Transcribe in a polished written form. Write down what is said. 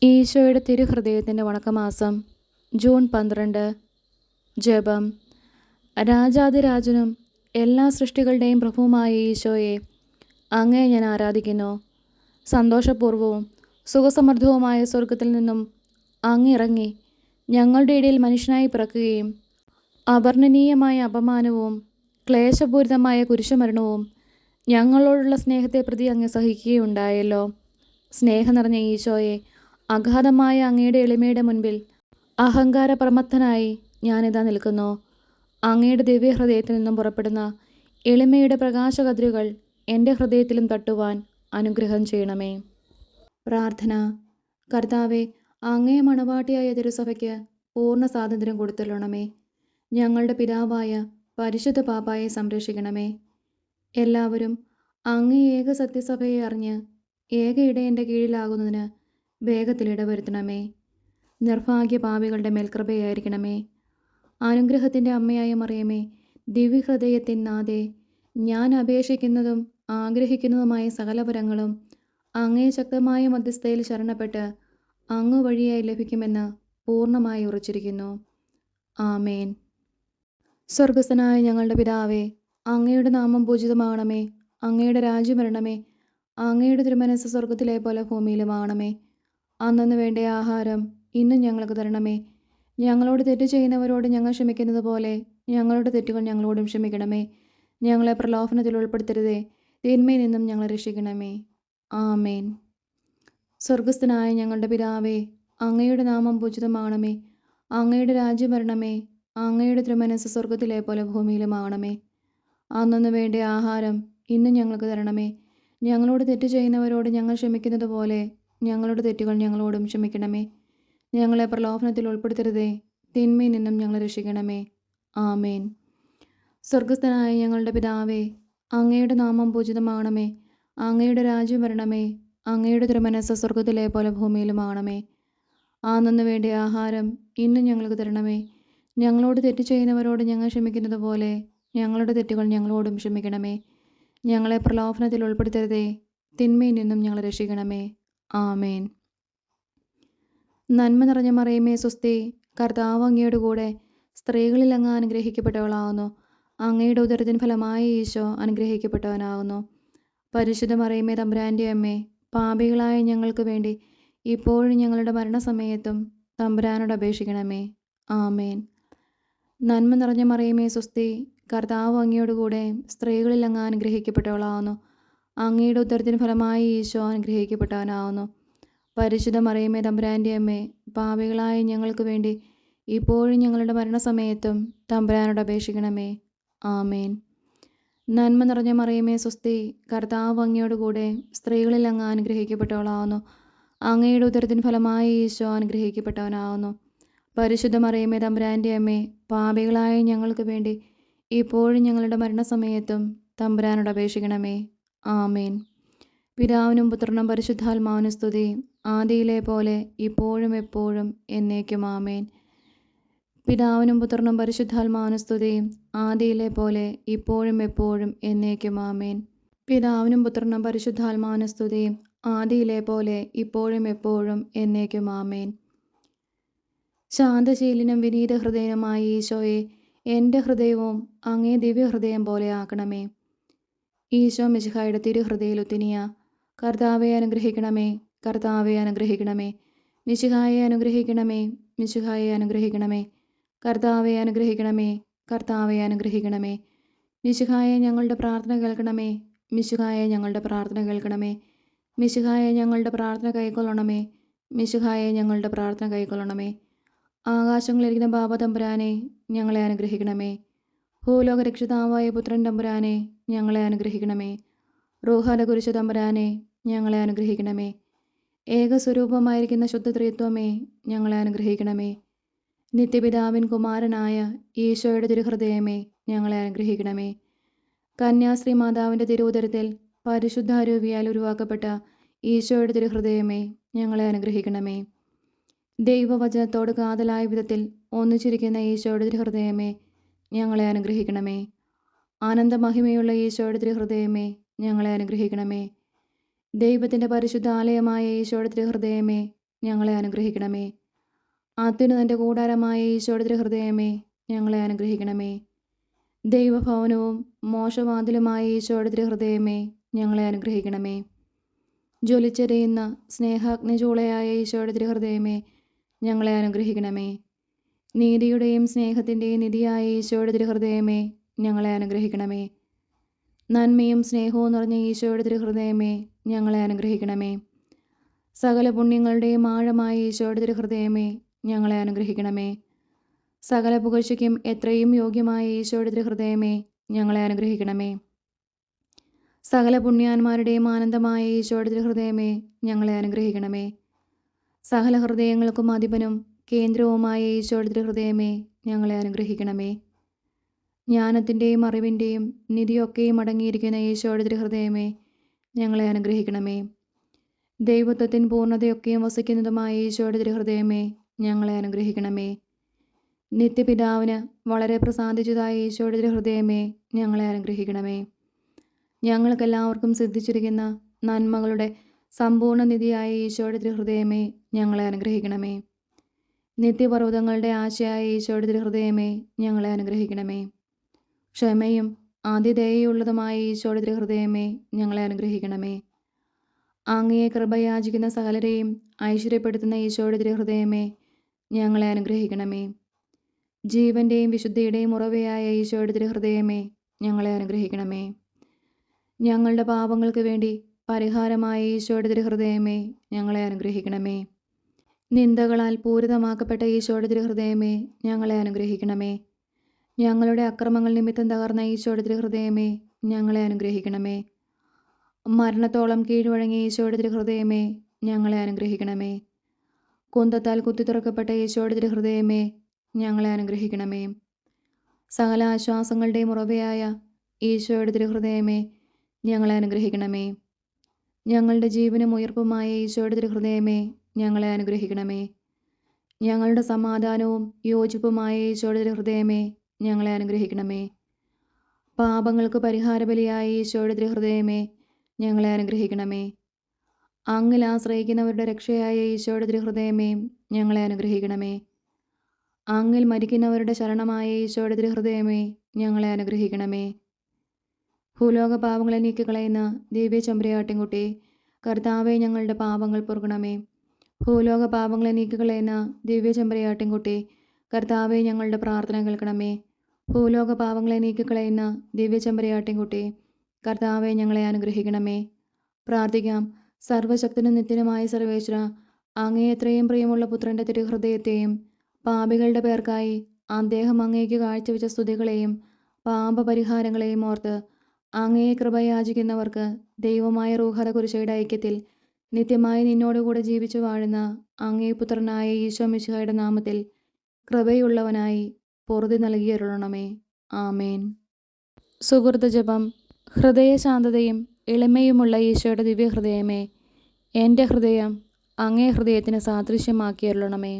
ഈശോയുടെ തിരുഹൃദയത്തിൻ്റെ വണക്കമാസം ജൂൺ 12. ജപം. രാജാതിരാജനും എല്ലാ സൃഷ്ടികളുടെയും പ്രഭുവുമായ ഈശോയെ, അങ്ങയെ ഞാൻ ആരാധിക്കുന്നു. സന്തോഷപൂർവവും സുഖസമൃദ്ധവുമായ സ്വർഗത്തിൽ നിന്നും അങ്ങിറങ്ങി ഞങ്ങളുടെ ഇടയിൽ മനുഷ്യനായി പിറക്കുകയും അവർണ്ണനീയമായ അപമാനവും ക്ലേശപൂരിതമായ കുരിശുമരണവും ഞങ്ങളോടുള്ള സ്നേഹത്തെ പ്രതി അങ്ങ് സഹിക്കുകയുണ്ടായല്ലോ. സ്നേഹം നിറഞ്ഞ ഈശോയെ, അഗാധമായ അങ്ങയുടെ എളിമയുടെ മുൻപിൽ അഹങ്കാരപ്രമത്തനായി ഞാനിതാ നിൽക്കുന്നു. അങ്ങയുടെ ദിവ്യഹൃദയത്തിൽ നിന്നും പുറപ്പെടുന്ന എളിമയുടെ പ്രകാശകതിരുകൾ എൻ്റെ ഹൃദയത്തിലും തട്ടുവാൻ അനുഗ്രഹം ചെയ്യണമേ. പ്രാർത്ഥന. കർത്താവെ, അങ്ങയെ മണവാട്ടിയായ തിരുസഭയ്ക്ക് പൂർണ്ണ സ്വാതന്ത്ര്യം കൊടുത്തുള്ളണമേ. ഞങ്ങളുടെ പിതാവായ പരിശുദ്ധ പാപ്പായെ സംരക്ഷിക്കണമേ. എല്ലാവരും അങ്ങേ ഏക സത്യസഭയെ അറിഞ്ഞ് ഏക ഇടയൻ്റെ കീഴിലാകുന്നതിന് വേഗത്തിൽ ഇടവരുത്തണമേ. നിർഭാഗ്യ പാപികളുടെ മേൽ കൃപയായിരിക്കണമേ. അനുഗ്രഹത്തിൻ്റെ അമ്മയായ മറിയമേ, ദിവ്യഹൃദയത്തിൻ നാഥേ, ഞാൻ അപേക്ഷിക്കുന്നതും ആഗ്രഹിക്കുന്നതുമായ സകല വരങ്ങളും അങ്ങേ ശക്തമായ മധ്യസ്ഥയിൽ ശരണപ്പെട്ട് അങ്ങ് വഴിയായി ലഭിക്കുമെന്ന് പൂർണ്ണമായി ഉറച്ചിരിക്കുന്നു. ആമേൻ. സ്വർഗസ്ഥനായ ഞങ്ങളുടെ പിതാവേ, അങ്ങയുടെ നാമം പൂജിതമാകണമേ. അങ്ങയുടെ രാജ്യം വരണമേ. അങ്ങയുടെ തിരുമനസ്സ് സ്വർഗത്തിലെ പോലെ ഭൂമിയിലുമാകണമേ. അന്നന്ന് വേണ്ട ആഹാരം ഇന്നും ഞങ്ങൾക്ക് തരണമേ. ഞങ്ങളോട് തെറ്റ് ചെയ്യുന്നവരോട് ഞങ്ങൾ ക്ഷമിക്കുന്നത് പോലെ ഞങ്ങളുടെ തെറ്റുകൾ ഞങ്ങളോടും ക്ഷമിക്കണമേ. ഞങ്ങളെ പ്രലോഭനത്തിൽ ഉൾപ്പെടുത്തരുതേ, തിന്മയിൽ നിന്നും ഞങ്ങളെ രക്ഷിക്കണമേ. ആമേൻ. സ്വർഗസ്ഥനായ ഞങ്ങളുടെ പിതാവേ, അങ്ങയുടെ നാമം പൂജിതമാകണമേ. അങ്ങയുടെ രാജ്യം വരണമേ. അങ്ങയുടെ തിരുമനസ്സ് സ്വർഗത്തിലെ പോലെ ഭൂമിയിലുമാകണമേ. അന്നന്ന് വേണ്ട ആഹാരം ഇന്നും ഞങ്ങൾക്ക് തരണമേ. ഞങ്ങളോട് തെറ്റ് ചെയ്യുന്നവരോട് ഞങ്ങൾ ക്ഷമിക്കുന്നത് പോലെ ഞങ്ങളുടെ തെറ്റുകൾ ഞങ്ങളോടും ക്ഷമിക്കണമേ. ഞങ്ങളെ പ്രലോഭനത്തിൽ ഉൾപ്പെടുത്തരുതേ, തിന്മയിൽ നിന്നും ഞങ്ങളെ രക്ഷിക്കണമേ. ആമേൻ. സ്വർഗസ്ഥനായ ഞങ്ങളുടെ പിതാവേ, അങ്ങയുടെ നാമം പൂജിതമാകണമേ. അങ്ങയുടെ രാജ്യം വരണമേ. അങ്ങയുടെ തിരുമനസ്സ് സ്വർഗത്തിലെ പോലെ ഭൂമിയിലുമാകണമേ. അന്നന്ന് വേണ്ട ആഹാരം ഇന്നും ഞങ്ങൾക്ക് തരണമേ. ഞങ്ങളോട് തെറ്റ് ചെയ്യുന്നവരോട് ഞങ്ങൾ ക്ഷമിക്കുന്നത് പോലെ ഞങ്ങളുടെ തെറ്റുകൾ ഞങ്ങളോടും ക്ഷമിക്കണമേ. ഞങ്ങളെ പ്രലോഭനത്തിൽ ഉൾപ്പെടുത്തരുതേ, തിന്മയിൽ നിന്നും ഞങ്ങളെ രക്ഷിക്കണമേ. ആമേൻ. നന്മ നിറഞ്ഞ മറിയമേ സ്വസ്തി, കർത്താവ് അങ്ങയുടെ കൂടെ സ്ത്രീകളിൽ അങ്ങ് അനുഗ്രഹിക്കപ്പെട്ടവളാകുന്നു. അങ്ങയുടെ ഉദരത്തിൻ ഫലമായ ഈശോ അനുഗ്രഹിക്കപ്പെട്ടവനാകുന്നു. പരിശുദ്ധ മറിയമേ തമ്പുരാൻ്റെ അമ്മേ, പാപികളായ ഞങ്ങൾക്ക് വേണ്ടി ഇപ്പോഴും ഞങ്ങളുടെ മരണസമയത്തും തമ്പുരാനോട് അപേക്ഷിക്കണമേ. ആമേൻ. നന്മ നിറഞ്ഞ മറിയമേ സ്വസ്തി, കർത്താവ് അങ്ങയുടെ കൂടെ സ്ത്രീകളിൽ അങ്ങ് അനുഗ്രഹിക്കപ്പെട്ടവളാകുന്നു. അങ്ങയുടെ ഉദരത്തിന് ഫലമായി ഈശോ അനുഗ്രഹിക്കപ്പെട്ടവനാകുന്നു. പരിശുദ്ധ മറിയമേ തമ്പുരാൻ്റെ അമ്മേ, പാപികളായ ഞങ്ങൾക്ക് വേണ്ടി ഇപ്പോഴും ഞങ്ങളുടെ മരണസമയത്തും തമ്പുരാനോട് അപേക്ഷിക്കണമേ. ആമേൻ. നന്മ നിറഞ്ഞ മറിയമേ സ്വസ്തി, കർത്താവ് അങ്ങയുടെ കൂടെ സ്ത്രീകളിൽ അങ്ങ് അനുഗ്രഹിക്കപ്പെട്ടവളാകുന്നു. അങ്ങയുടെ ഉദരത്തിന് ഫലമായി ഈശോ അനുഗ്രഹിക്കപ്പെട്ടവനാകുന്നു. പരിശുദ്ധ മറിയമേ തമ്പുരാൻ്റെ അമ്മേ, പാപികളായ ഞങ്ങൾക്ക് വേണ്ടി ഇപ്പോഴും ഞങ്ങളുടെ മരണസമയത്തും തമ്പുരാനോട് അപേക്ഷിക്കണമേ. ആമേൻ. പിതാവിനും പുത്രനും പരിശുദ്ധാത്മാവിനും സ്തുതി, ആദിയിലെ പോലെ ഇപ്പോഴും എപ്പോഴും എന്നേക്കും. ആമേൻ. പിതാവിനും പുത്രനും പരിശുദ്ധാത്മാവിനും സ്തുതി, ആദിയിലെ പോലെ ഇപ്പോഴും എപ്പോഴും എന്നേക്കും. ആമേൻ. പിതാവിനും പുത്രനും പരിശുദ്ധാത്മാവിനും സ്തുതി, ആദിയിലെ പോലെ ഇപ്പോഴും എപ്പോഴും എന്നേക്കും. ആമേൻ. ശാന്തശീലനും വിനീത ഹൃദയനുമായ ഈശോയെ, എൻ്റെ ഹൃദയവും അങ്ങേ ദിവ്യഹൃദയം പോലെ ആക്കണമേ. ഈശോ മിശിഹായുടെ തിരുഹൃദയ ലുത്തിനിയ. കർത്താവെ അനുഗ്രഹിക്കണമേ. കർത്താവെ അനുഗ്രഹിക്കണമേ. മിശിഹായെ അനുഗ്രഹിക്കണമേ. മിശിഹായെ അനുഗ്രഹിക്കണമേ. കർത്താവെ അനുഗ്രഹിക്കണമേ. കർത്താവെ അനുഗ്രഹിക്കണമേ. മിശിഹായെ ഞങ്ങളുടെ പ്രാർത്ഥന കേൾക്കണമേ. മിശിഹായെ ഞങ്ങളുടെ പ്രാർത്ഥന കേൾക്കണമേ. മിശിഹായെ ഞങ്ങളുടെ പ്രാർത്ഥന കൈക്കൊള്ളണമേ. മിശിഹായെ ഞങ്ങളുടെ പ്രാർത്ഥന കൈക്കൊള്ളണമേ. ആകാശങ്ങളിലിരിക്കുന്ന ബാബ തമ്പുരാനെ, ഞങ്ങളെ അനുഗ്രഹിക്കണമേ. ഭൂലോക രക്ഷിതാവായ പുത്രൻ തമ്പുരാനെ, ഞങ്ങളെ അനുഗ്രഹിക്കണമേ. റൂഹാല കുരിശു തമ്പുരാനെ, ഞങ്ങളെ അനുഗ്രഹിക്കണമേ. ഏകസ്വരൂപമായിരിക്കുന്ന ശുദ്ധ ത്രിത്വമേ, ഞങ്ങളെ അനുഗ്രഹിക്കണമേ. നിത്യപിതാവിൻ കുമാരനായ ഈശോയുടെ തിരുഹൃദയമേ, ഞങ്ങളെ അനുഗ്രഹിക്കണമേ. കന്യാശ്രീ മാതാവിൻ്റെ തിരുവുദരത്തിൽ പരിശുദ്ധാരൂപിയാൽ ഉരുവാക്കപ്പെട്ട ഈശോയുടെ തിരുഹൃദയമേ, ഞങ്ങളെ അനുഗ്രഹിക്കണമേ. ദൈവവചനത്തോട് കാതലായ വിധത്തിൽ ഒന്നിച്ചിരിക്കുന്ന ഈശോയുടെ തിരുഹൃദയമേ, ഞങ്ങളെ അനുഗ്രഹിക്കണമേ. ആനന്ദമഹിമയുള്ള ഈശോയുടെ തിരുഹൃദയമേ, ഞങ്ങളെ അനുഗ്രഹിക്കണമേ. ദൈവത്തിൻ്റെ പരിശുദ്ധ ആലയമായ ഈശോയുടെ തിരുഹൃദയമേ, ഞങ്ങളെ അനുഗ്രഹിക്കണമേ. അത്യുന്നതൻ്റെ കൂടാരമായ ഈശോയുടെ തിരുഹൃദയമേ, ഞങ്ങളെ അനുഗ്രഹിക്കണമേ. ദൈവഭവനവും മോശവാതിലുമായ ഈശോയുടെ തിരുഹൃദയമേ, ഞങ്ങളെ അനുഗ്രഹിക്കണമേ. ജ്വലിച്ചെരിയുന്ന സ്നേഹാഗ്നിചൂളയായ ഈശോയുടെ തിരുഹൃദയമേ, ഞങ്ങളെ അനുഗ്രഹിക്കണമേ. നീതിയുടെയും സ്നേഹത്തിൻ്റെയും നിധിയായ ഈശോയുടെ തിരുഹൃദയമേ, ഞങ്ങളെ അനുഗ്രഹിക്കണമേ. നന്മയും സ്നേഹവും നിറഞ്ഞ ഈശോയുടെ തിരുഹൃദയമേ, ഞങ്ങളെ അനുഗ്രഹിക്കണമേ. സകല പുണ്യങ്ങളുടെയും ആഴമായ ഈശോയുടെ തിരുഹൃദയമേ, ഞങ്ങളെ അനുഗ്രഹിക്കണമേ. സകല പുകഴ്ചയ്ക്കും എത്രയും യോഗ്യമായ ഈശോയുടെ തിരുഹൃദയമേ, ഞങ്ങളെ അനുഗ്രഹിക്കണമേ. സകല പുണ്യാന്മാരുടെയും ആനന്ദമായ ഈശോയുടെ തിരുഹൃദയമേ, ഞങ്ങളെ അനുഗ്രഹിക്കണമേ. സകല ഹൃദയങ്ങൾക്കും അധിപനും കേന്ദ്രവുമായ ഈശോയുടെ തിരുഹൃദയമേ, ഞങ്ങളെ അനുഗ്രഹിക്കണമേ. ജ്ഞാനത്തിൻ്റെയും അറിവിൻ്റെയും നിധിയൊക്കെയും അടങ്ങിയിരിക്കുന്ന ഈശോയുടെ തിരുഹൃദയമേ, ഞങ്ങളെ അനുഗ്രഹിക്കണമേ. ദൈവത്വത്തിൻ പൂർണ്ണതയൊക്കെയും വസിക്കുന്നതുമായ ഈശോയുടെ തിരുഹൃദയമേ, ഞങ്ങളെ അനുഗ്രഹിക്കണമേ. നിത്യപിതാവിന് വളരെ പ്രസാദിച്ചതായ ഈശോയുടെ തിരുഹൃദയമേ, ഞങ്ങളെ അനുഗ്രഹിക്കണമേ. ഞങ്ങൾക്കെല്ലാവർക്കും സിദ്ധിച്ചിരിക്കുന്ന നന്മകളുടെ സമ്പൂർണ്ണ നിധിയായ ഈശോയുടെ തിരുഹൃദയമേ, ഞങ്ങളെ അനുഗ്രഹിക്കണമേ. നിത്യപർവ്വതങ്ങളുടെ ആശയായ ഈശോയുടെ തിരുഹൃദയമേ, ഞങ്ങളെ അനുഗ്രഹിക്കണമേ. ക്ഷമയും അതിദയയുള്ളതുമായ ഈശോയുടെ തിരുഹൃദയമേ, ഞങ്ങളെ അനുഗ്രഹിക്കണമേ. അങ്ങയെ കൃപയാചിക്കുന്ന സകലരെയും ഐശ്വര്യപ്പെടുത്തുന്ന ഈശോയുടെ തിരുഹൃദയമേ, ഞങ്ങളെ അനുഗ്രഹിക്കണമേ. ജീവന്റെയും വിശുദ്ധിയുടെയും ഉറവയായ ഈശോയുടെ തിരുഹൃദയമേ, ഞങ്ങളെ അനുഗ്രഹിക്കണമേ. ഞങ്ങളുടെ പാപങ്ങൾക്ക് വേണ്ടി പരിഹാരമായ ഈശോയുടെ തിരുഹൃദയമേ, ഞങ്ങളെ അനുഗ്രഹിക്കണമേ. നിന്ദകളാൽ പൂരിതമാക്കപ്പെട്ട ഈശോയുടെ തിരുഹൃദയമേ, ഞങ്ങളെ അനുഗ്രഹിക്കണമേ. ഞങ്ങളുടെ അക്രമങ്ങൾ നിമിത്തം തകർന്ന ഈശോയുടെ തിരുഹൃദയമേ, ഞങ്ങളെ അനുഗ്രഹിക്കണമേ. മരണത്തോളം കീഴ്വഴങ്ങിയ ഈശോയുടെ തിരുഹൃദയമേ, ഞങ്ങളെ അനുഗ്രഹിക്കണമേ. കുന്തത്താൽ കുത്തിത്തുറക്കപ്പെട്ട ഈശോയുടെ തിരുഹൃദയമേ, ഞങ്ങളെ അനുഗ്രഹിക്കണമേ. സകല ആശ്വാസങ്ങളുടെയും ഉറവയായ ഈശോയുടെ തിരുഹൃദയമേ, ഞങ്ങളെ അനുഗ്രഹിക്കണമേ. ഞങ്ങളുടെ ജീവനും ഉയർപ്പുമായ ഈശോയുടെ തിരുഹൃദയമേ, ഞങ്ങളെ അനുഗ്രഹിക്കണമേ. ഞങ്ങളുടെ സമാധാനവും യോജിപ്പുമായ ഈശോയുടെ തിരുഹൃദയമേ, ഞങ്ങളെ അനുഗ്രഹിക്കണമേ. പാപങ്ങൾക്ക് പരിഹാരബലിയായ ഈശോയുടെ തിരുഹൃദയമേ, ഞങ്ങളെ അനുഗ്രഹിക്കണമേ. അങ്ങിൽ ആശ്രയിക്കുന്നവരുടെ രക്ഷയായ ഈശോയുടെ തിരുഹൃദയമേ, ഞങ്ങളെ അനുഗ്രഹിക്കണമേ. അങ്ങിൽ മരിക്കുന്നവരുടെ ശരണമായ ഈശോയുടെ തിരുഹൃദയമേ, ഞങ്ങളെ അനുഗ്രഹിക്കണമേ. ഭൂലോക പാപങ്ങളെ നീക്കിക്കളയുന്ന ദിവ്യ ചെമ്പരിയാട്ടിൻകുട്ടി, കർത്താവെ, ഞങ്ങളുടെ പാപങ്ങൾ പൊറുക്കണമേ. ഭൂലോക പാപങ്ങളെ നീക്കിക്കളയുന്ന ദിവ്യ ചെമ്പരിയാട്ടിൻകുട്ടി, കർത്താവെ, ഞങ്ങളുടെ പ്രാർത്ഥന കേൾക്കണമേ. ഭൂലോക പാപങ്ങളെ നീക്കിക്കളയുന്ന ദിവ്യ ചെമ്പരിയാട്ടിൻകുട്ടി, കർത്താവെ, ഞങ്ങളെ അനുഗ്രഹിക്കണമേ. പ്രാർത്ഥിക്കാം. സർവശക്തനും നിത്യനുമായ സർവേശ്വര, അങ്ങേ എത്രയും പ്രിയമുള്ള പുത്രൻ്റെ തിരുഹൃദയത്തെയും പാപികളുടെ പേർക്കായി അദ്ദേഹം അങ്ങേക്ക് കാഴ്ചവെച്ച സ്തുതികളെയും പാപപരിഹാരങ്ങളെയും ഓർത്ത് അങ്ങയെ കൃപയാചിക്കുന്നവർക്ക് ദൈവമായ റൂഹത കുരിശയുടെ ഐക്യത്തിൽ നിത്യമായി നിന്നോടുകൂടെ ജീവിച്ചു വാഴുന്ന അങ്ങേ പുത്രനായ ഈശോ മിശിഹായുടെ നാമത്തിൽ കൃപയുള്ളവനായി പൊറുതി നൽകിയരുളണമേ. ആമേൻ. സുഹൃത ജപം. ഹൃദയശാന്തതയും എളിമയുമുള്ള ഈശോയുടെ ദിവ്യഹൃദയമേ, എൻ്റെ ഹൃദയം അങ്ങേ ഹൃദയത്തിന് സാദൃശ്യമാക്കിയരുളണമേ.